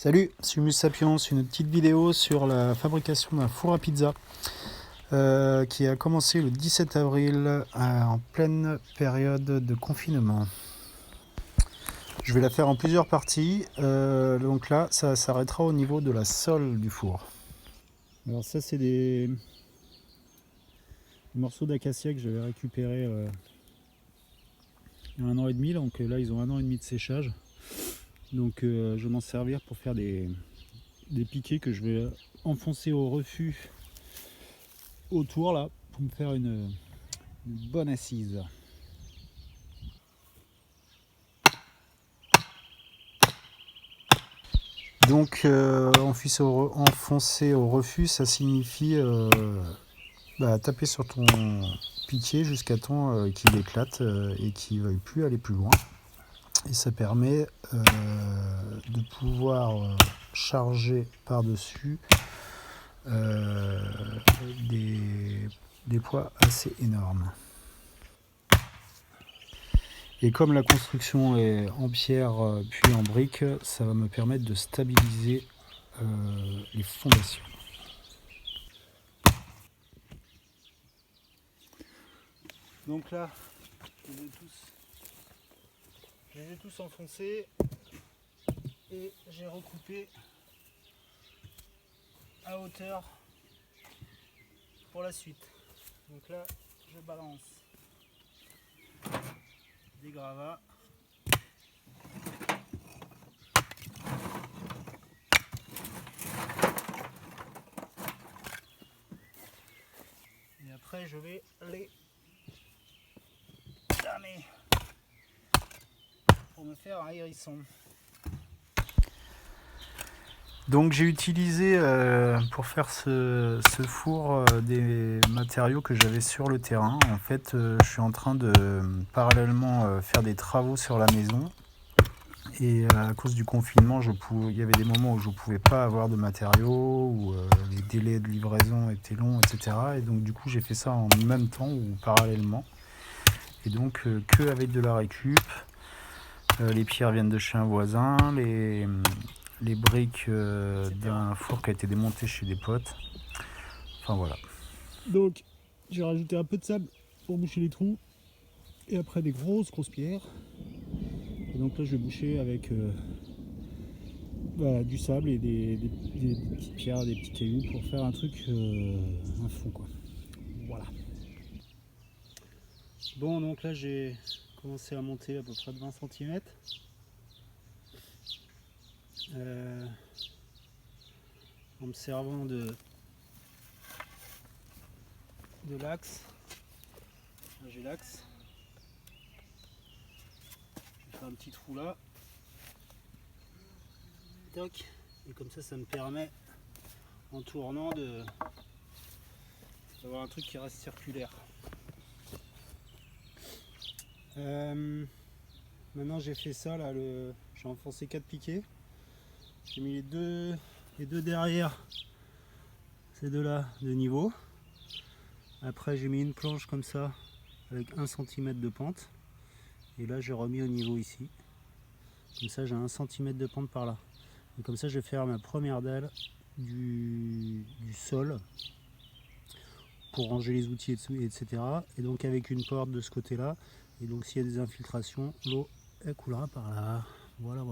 Salut, c'est Humus Sapiens, une petite vidéo sur la fabrication d'un four à pizza qui a commencé le 17 avril en pleine période de confinement. Je vais la faire en plusieurs parties, donc là ça s'arrêtera au niveau de la sole du four. Alors ça c'est des morceaux d'acacia que j'avais récupérés il y a 1 an et demi, donc là ils ont 1 an et demi de séchage. Donc je vais m'en servir pour faire des piquets que je vais enfoncer au refus autour là pour me faire une bonne assise. Donc enfoncer au refus, ça signifie taper sur ton piquet jusqu'à temps qu'il éclate et qu'il ne veuille plus aller plus loin. Et ça permet de pouvoir charger par-dessus des poids assez énormes. Et comme la construction est en pierre puis en brique, ça va me permettre de stabiliser les fondations. Donc là, je les ai tous enfoncés et j'ai recoupé à hauteur pour la suite. Donc là, je balance des gravats. Et après, je vais les damer pour me faire un hérisson. Donc j'ai utilisé pour faire ce four des matériaux que j'avais sur le terrain. En fait, je suis en train de parallèlement faire des travaux sur la maison. Et à cause du confinement, il y avait des moments où je ne pouvais pas avoir de matériaux, où les délais de livraison étaient longs, etc. Et donc du coup, j'ai fait ça en même temps ou parallèlement. Et donc que avec de la récup. Les pierres viennent de chez un voisin, les briques d'un four qui a été démonté chez des potes. Enfin voilà. Donc j'ai rajouté un peu de sable pour boucher les trous. Et après des grosses pierres. Et donc là je vais boucher avec du sable et des petites pierres, des petits cailloux pour faire un truc, un fond quoi. Voilà. Bon, donc là j'ai commencé à monter à peu près de 20 cm. En me servant de l'axe. Là j'ai l'axe. Je vais faire un petit trou là. Toc. Et comme ça me permet en tournant d'avoir un truc qui reste circulaire. Maintenant j'ai fait ça là, j'ai enfoncé 4 piquets. J'ai mis les deux derrière, ces deux là de niveau. Après j'ai mis une planche comme ça avec 1 cm de pente. Et là j'ai remis au niveau ici. Comme ça j'ai 1 cm de pente par là. Et comme ça je vais faire ma première dalle du sol pour ranger les outils etc. Et donc avec une porte de ce côté là. Et donc s'il y a des infiltrations, l'eau elle coulera par là. Voilà.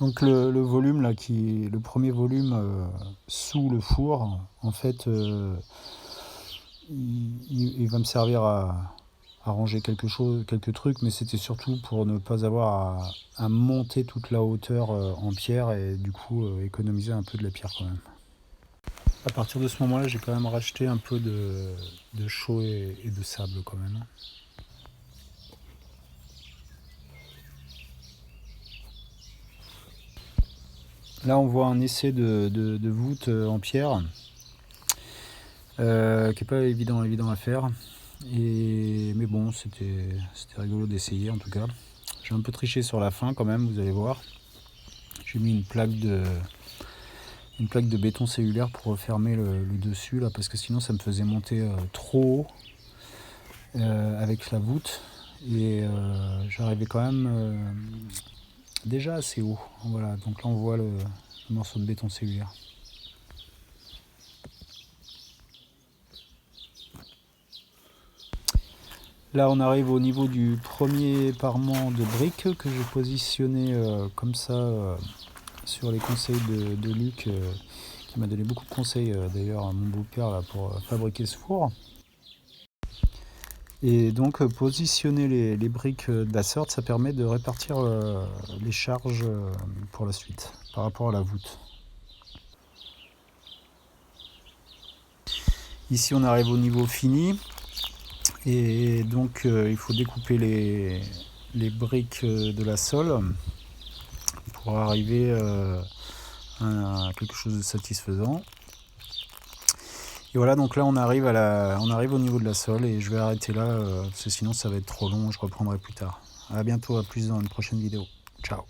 Donc le volume là, le premier volume sous le four, en fait, il va me servir à ranger quelques trucs, mais c'était surtout pour ne pas avoir à monter toute la hauteur en pierre et du coup économiser un peu de la pierre quand même. À partir de ce moment-là, j'ai quand même racheté un peu de chaux et de sable quand même. Là, on voit un essai de voûte en pierre qui n'est pas évident à faire. Mais bon, c'était rigolo d'essayer en tout cas. J'ai un peu triché sur la fin quand même, vous allez voir. J'ai mis une plaque de béton cellulaire pour refermer le dessus là, parce que sinon ça me faisait monter trop haut avec la voûte. Et j'arrivais quand même déjà assez haut. Voilà, donc là on voit le morceau de béton cellulaire. Là on arrive au niveau du premier parement de briques que j'ai positionné comme ça sur les conseils de Luc qui m'a donné beaucoup de conseils d'ailleurs à mon beau-père là, pour fabriquer ce four. Et donc positionner les briques de la sorte, ça permet de répartir les charges pour la suite par rapport à la voûte. Ici on arrive au niveau fini et donc il faut découper les briques de la sole pour arriver à quelque chose de satisfaisant. Et voilà, donc là on arrive au niveau de la sole et je vais arrêter là parce que sinon ça va être trop long, je reprendrai plus tard. A bientôt, à plus dans une prochaine vidéo. Ciao.